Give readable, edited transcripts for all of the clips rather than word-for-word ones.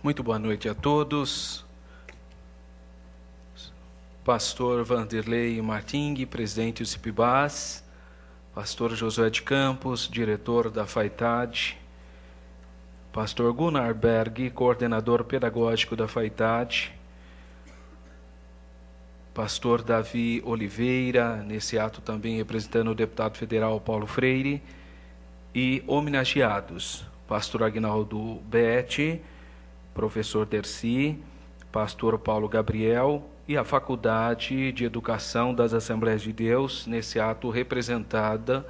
Muito boa noite a todos. Pastor Vanderlei Marting, presidente do CIPIBAS, pastor Josué de Campos, diretor da FAITAD, pastor Gunnar Berg, coordenador pedagógico da FAITAD, pastor Davi Oliveira, nesse ato também representando o deputado federal Paulo Freire, e homenageados, pastor Agnaldo Betti, professor Dercy, pastor Paulo Gabriel e a Faculdade de Educação das Assembleias de Deus, nesse ato representada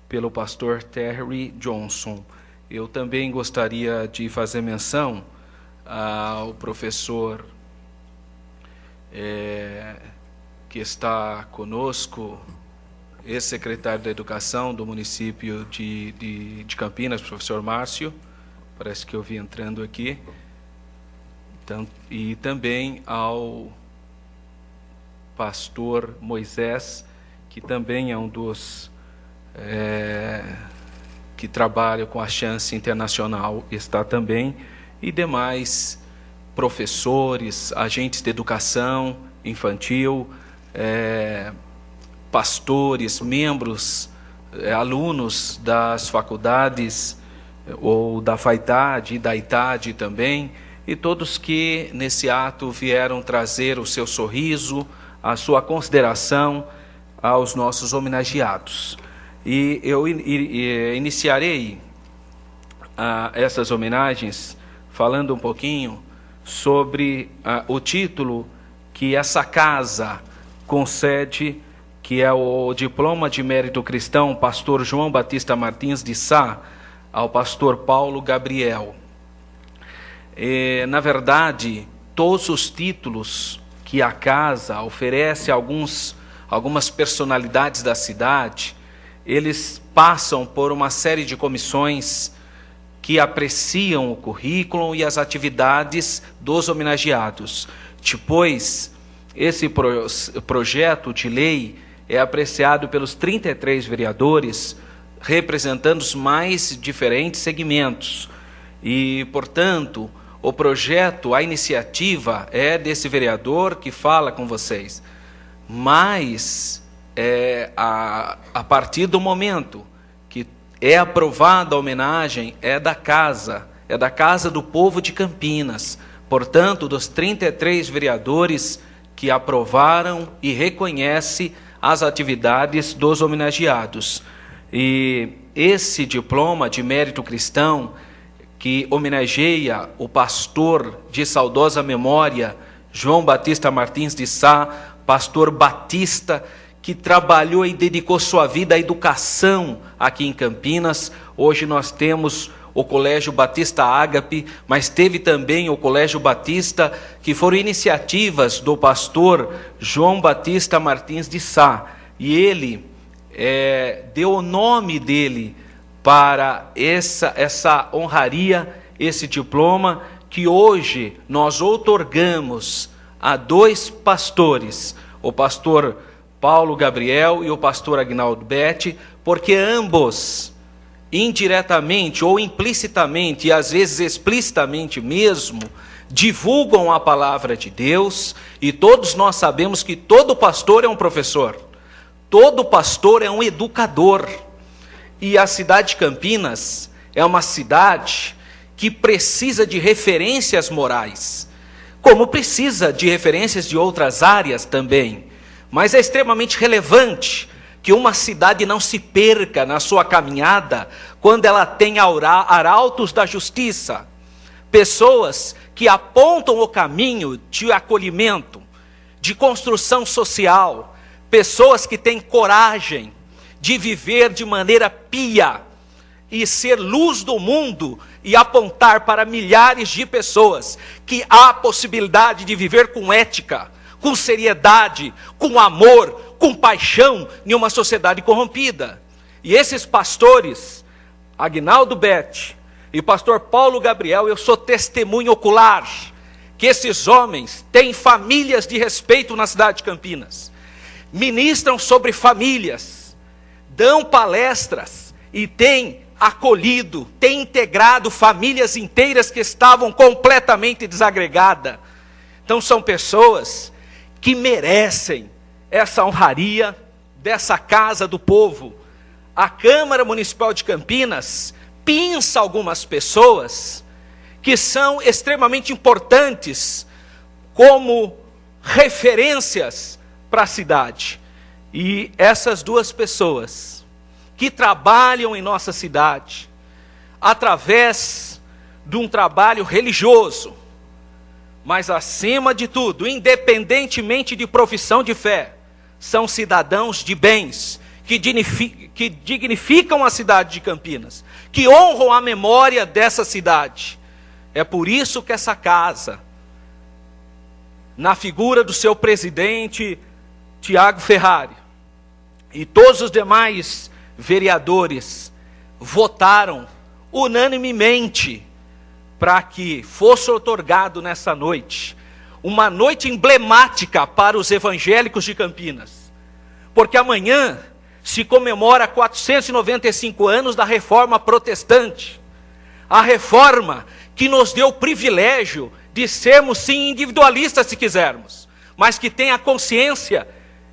pelo pastor Terry Johnson. Eu também gostaria de fazer menção ao professor que está conosco, ex-secretário da Educação do município de Campinas, professor Márcio, parece que eu vi entrando aqui, e também ao pastor Moisés, que também é um dos que trabalha com a Chance Internacional, está também, e demais professores, agentes de educação infantil, pastores, membros, alunos das faculdades, ou da FAITAD e da ITAD também, e todos que nesse ato vieram trazer o seu sorriso, a sua consideração aos nossos homenageados. E eu iniciarei essas homenagens falando um pouquinho sobre o título que essa casa concede, que é o Diploma de Mérito Cristão, pastor João Batista Martins de Sá, ao pastor Paulo Gabriel. Na verdade, todos os títulos que a casa oferece a algumas personalidades da cidade, eles passam por uma série de comissões que apreciam o currículo e as atividades dos homenageados. Depois, esse projeto de lei é apreciado pelos 33 vereadores, representando os mais diferentes segmentos. E, portanto, o projeto, a iniciativa é desse vereador que fala com vocês. Mas, a partir do momento que é aprovada a homenagem, é da casa do povo de Campinas. Portanto, dos 33 vereadores que aprovaram e reconhecem as atividades dos homenageados. E esse diploma de mérito cristão, que homenageia o pastor de saudosa memória, João Batista Martins de Sá, pastor batista, que trabalhou e dedicou sua vida à educação aqui em Campinas. Hoje nós temos o Colégio Batista Ágape, mas teve também o Colégio Batista, que foram iniciativas do pastor João Batista Martins de Sá. E ele deu o nome dele para essa honraria, esse diploma, que hoje nós outorgamos a dois pastores, o pastor Paulo Gabriel e o pastor Agnaldo Betti, porque ambos, indiretamente ou implicitamente, e às vezes explicitamente mesmo, divulgam a palavra de Deus, e todos nós sabemos que todo pastor é um professor, todo pastor é um educador. E a cidade de Campinas é uma cidade que precisa de referências morais, como precisa de referências de outras áreas também. Mas é extremamente relevante que uma cidade não se perca na sua caminhada quando ela tem arautos da justiça, pessoas que apontam o caminho de acolhimento, de construção social, pessoas que têm coragem de viver de maneira pia e ser luz do mundo e apontar para milhares de pessoas que há possibilidade de viver com ética, com seriedade, com amor, com paixão em uma sociedade corrompida. E esses pastores, Agnaldo Betti e o pastor Paulo Gabriel, eu sou testemunho ocular que esses homens têm famílias de respeito na cidade de Campinas, ministram sobre famílias, dão palestras e têm acolhido, tem integrado famílias inteiras que estavam completamente desagregadas. Então são pessoas que merecem essa honraria dessa casa do povo. A Câmara Municipal de Campinas pinça algumas pessoas que são extremamente importantes como referências para a cidade. E essas duas pessoas que trabalham em nossa cidade, através de um trabalho religioso, mas acima de tudo, independentemente de profissão de fé, são cidadãos de bens, que dignificam a cidade de Campinas, que honram a memória dessa cidade. É por isso que essa casa, na figura do seu presidente, Tiago Ferrari, e todos os demais vereadores, votaram unanimemente para que fosse otorgado nessa noite, uma noite emblemática para os evangélicos de Campinas, porque amanhã se comemora 495 anos da Reforma Protestante, a reforma que nos deu o privilégio de sermos sim individualistas se quisermos, mas que tem a consciência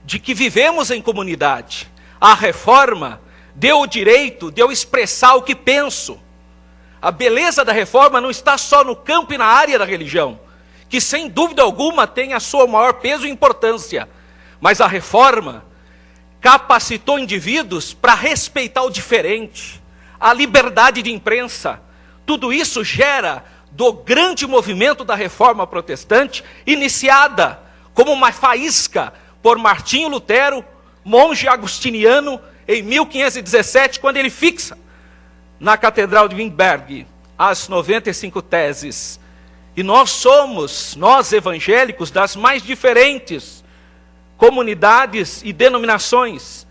de que vivemos em comunidade. A reforma deu o direito de eu expressar o que penso. A beleza da reforma não está só no campo e na área da religião, que sem dúvida alguma tem a sua maior peso e importância, mas a reforma capacitou indivíduos para respeitar o diferente, a liberdade de imprensa. Tudo isso gera do grande movimento da Reforma Protestante, iniciada como uma faísca por Martinho Lutero, monge agostiniano, em 1517, quando ele fixa na Catedral de Wittenberg as 95 teses. E nós evangélicos, das mais diferentes comunidades e denominações,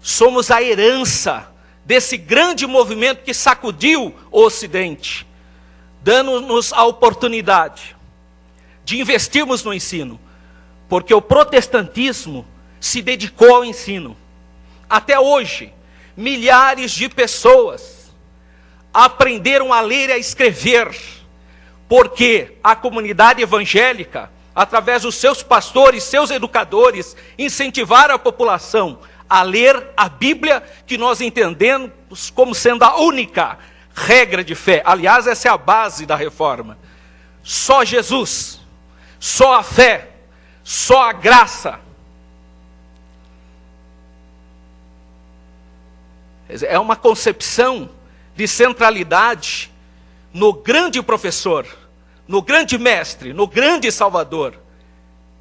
somos a herança desse grande movimento que sacudiu o Ocidente, dando-nos a oportunidade de investirmos no ensino, porque o protestantismo se dedicou ao ensino. Até hoje, milhares de pessoas aprenderam a ler e a escrever, porque a comunidade evangélica, através dos seus pastores, seus educadores, incentivaram a população a ler a Bíblia, que nós entendemos como sendo a única regra de fé. Aliás, essa é a base da reforma. Só Jesus, só a fé, só a graça. É uma concepção de centralidade no grande professor, no grande mestre, no grande salvador,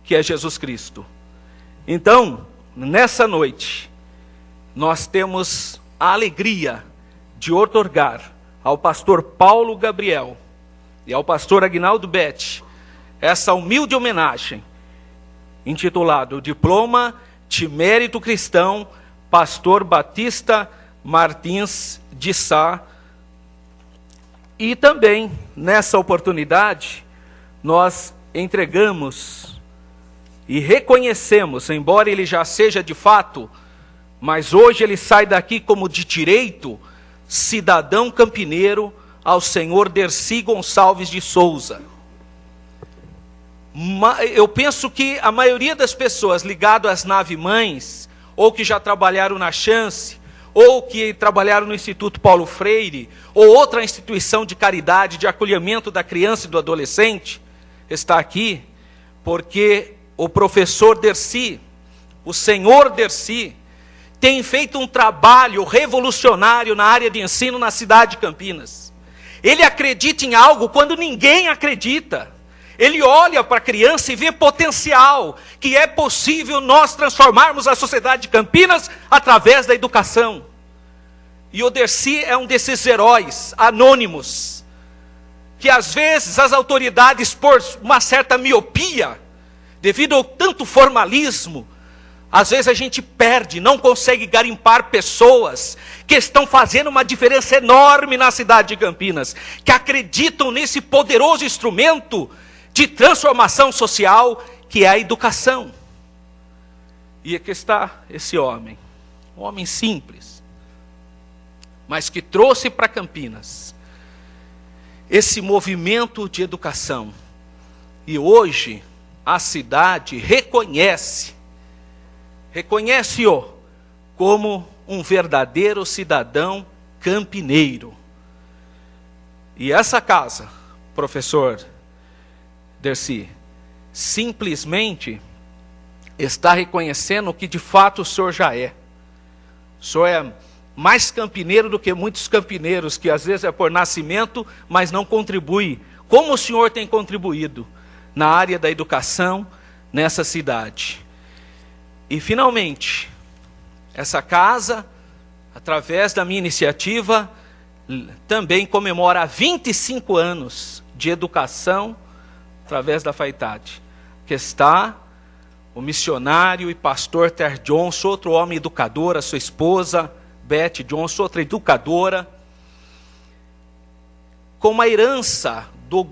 que é Jesus Cristo. Então, nessa noite, nós temos a alegria de otorgar ao pastor Paulo Gabriel e ao pastor Aguinaldo Betti essa humilde homenagem, intitulado Diploma de Mérito Cristão, Pastor Batista Martins de Sá. E também, nessa oportunidade, nós entregamos e reconhecemos, embora ele já seja de fato, mas hoje ele sai daqui como de direito, cidadão campineiro, ao senhor Dercy Gonçalves de Souza. Eu penso que a maioria das pessoas ligadas às nave-mães, ou que já trabalharam na Chance, ou que trabalharam no Instituto Paulo Freire, ou outra instituição de caridade, de acolhimento da criança e do adolescente, está aqui, porque o professor Dercy, o senhor Dercy, tem feito um trabalho revolucionário na área de ensino na cidade de Campinas. Ele acredita em algo quando ninguém acredita. Ele olha para a criança e vê potencial, que é possível nós transformarmos a sociedade de Campinas através da educação. E o Dercy é um desses heróis anônimos, que às vezes as autoridades, por uma certa miopia, devido ao tanto formalismo, às vezes a gente perde, não consegue garimpar pessoas que estão fazendo uma diferença enorme na cidade de Campinas, que acreditam nesse poderoso instrumento de transformação social, que é a educação. E aqui está esse homem, um homem simples, mas que trouxe para Campinas esse movimento de educação. E hoje a cidade reconhece-o como um verdadeiro cidadão campineiro. E essa casa, professor Dercy, simplesmente está reconhecendo o que de fato o senhor já é. O senhor é mais campineiro do que muitos campineiros, que às vezes é por nascimento, mas não contribui, como o senhor tem contribuído na área da educação nessa cidade. E finalmente, essa casa, através da minha iniciativa, também comemora 25 anos de educação através da FAITAD, que está o missionário e pastor Ter Johnson, outro homem educador, a sua esposa Beth Johnson, outra educadora, com uma herança do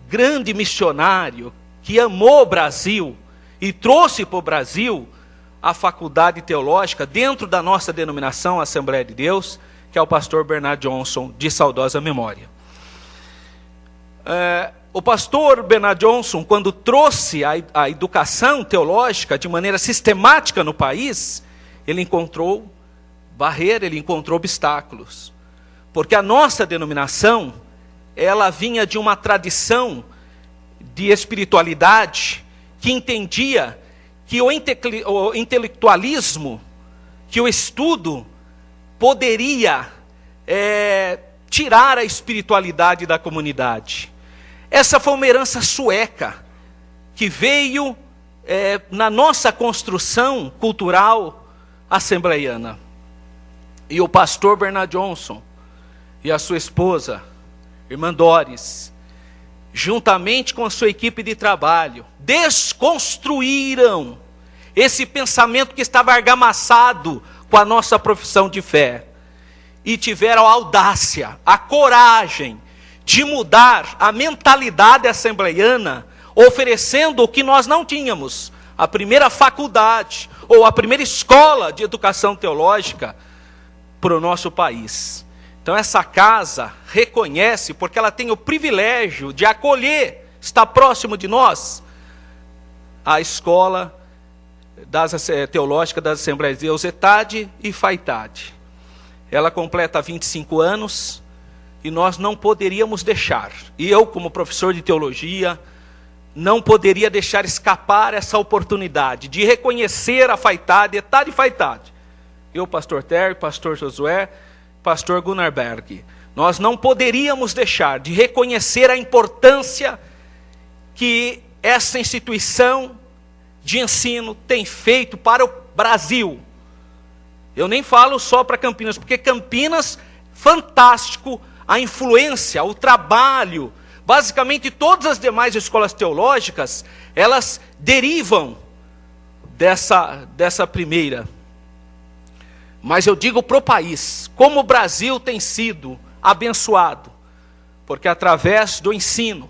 grande missionário que amou o Brasil e trouxe para o Brasil a faculdade teológica dentro da nossa denominação Assembleia de Deus, que é o pastor Bernard Johnson, de saudosa memória. O pastor Bernard Johnson, quando trouxe a educação teológica de maneira sistemática no país, ele encontrou barreira, ele encontrou obstáculos. Porque a nossa denominação, ela vinha de uma tradição de espiritualidade que entendia que o intelectualismo, que o estudo poderia tirar a espiritualidade da comunidade. Essa foi uma herança sueca que veio na nossa construção cultural assembleiana. E o pastor Bernard Johnson e a sua esposa, irmã Doris, juntamente com a sua equipe de trabalho, desconstruíram esse pensamento que estava argamassado com a nossa profissão de fé. E tiveram a audácia, a coragem de mudar a mentalidade assembleiana, oferecendo o que nós não tínhamos, a primeira faculdade, ou a primeira escola de educação teológica para o nosso país. Então essa casa reconhece, porque ela tem o privilégio de acolher, está próximo de nós, a escola teológica das Assembleias de Deus, ETAD e FAITAD. Ela completa 25 anos e nós não poderíamos deixar, e eu como professor de teologia, não poderia deixar escapar essa oportunidade de reconhecer a FAITAD, ETAD e FAITAD. Eu, pastor Ter, pastor Josué, pastor Gunnar Berg. Nós não poderíamos deixar de reconhecer a importância que essa instituição de ensino tem feito para o Brasil. Eu nem falo só para Campinas, porque Campinas, fantástico, a influência, o trabalho, basicamente todas as demais escolas teológicas, elas derivam dessa primeira. Mas eu digo para o país, como o Brasil tem sido abençoado, porque através do ensino,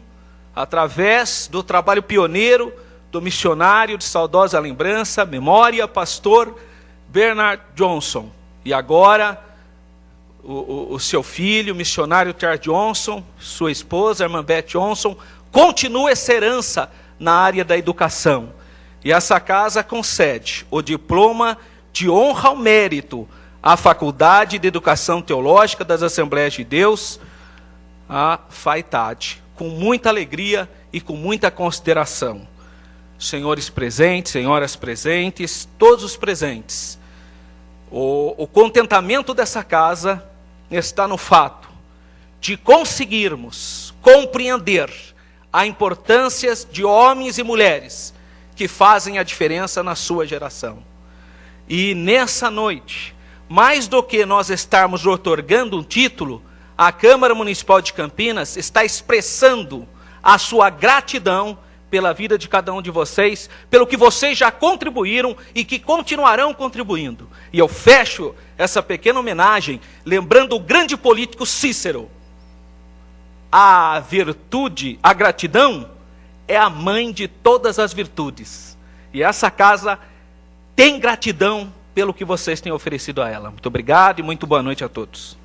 através do trabalho pioneiro, do missionário de saudosa lembrança, memória, pastor Bernard Johnson, e agora o seu filho, o missionário Ter Johnson, sua esposa, a irmã Beth Johnson, continua essa herança na área da educação. E essa casa concede o diploma de honra ao mérito à Faculdade de Educação Teológica das Assembleias de Deus, a FAITAD, com muita alegria e com muita consideração. Senhores presentes, senhoras presentes, todos os presentes, o contentamento dessa casa está no fato de conseguirmos compreender a importância de homens e mulheres que fazem a diferença na sua geração. E nessa noite, mais do que nós estarmos outorgando um título, a Câmara Municipal de Campinas está expressando a sua gratidão pela vida de cada um de vocês, pelo que vocês já contribuíram e que continuarão contribuindo. E eu fecho essa pequena homenagem lembrando o grande político Cícero. A virtude, a gratidão, é a mãe de todas as virtudes. E essa casa tem gratidão pelo que vocês têm oferecido a ela. Muito obrigado e muito boa noite a todos.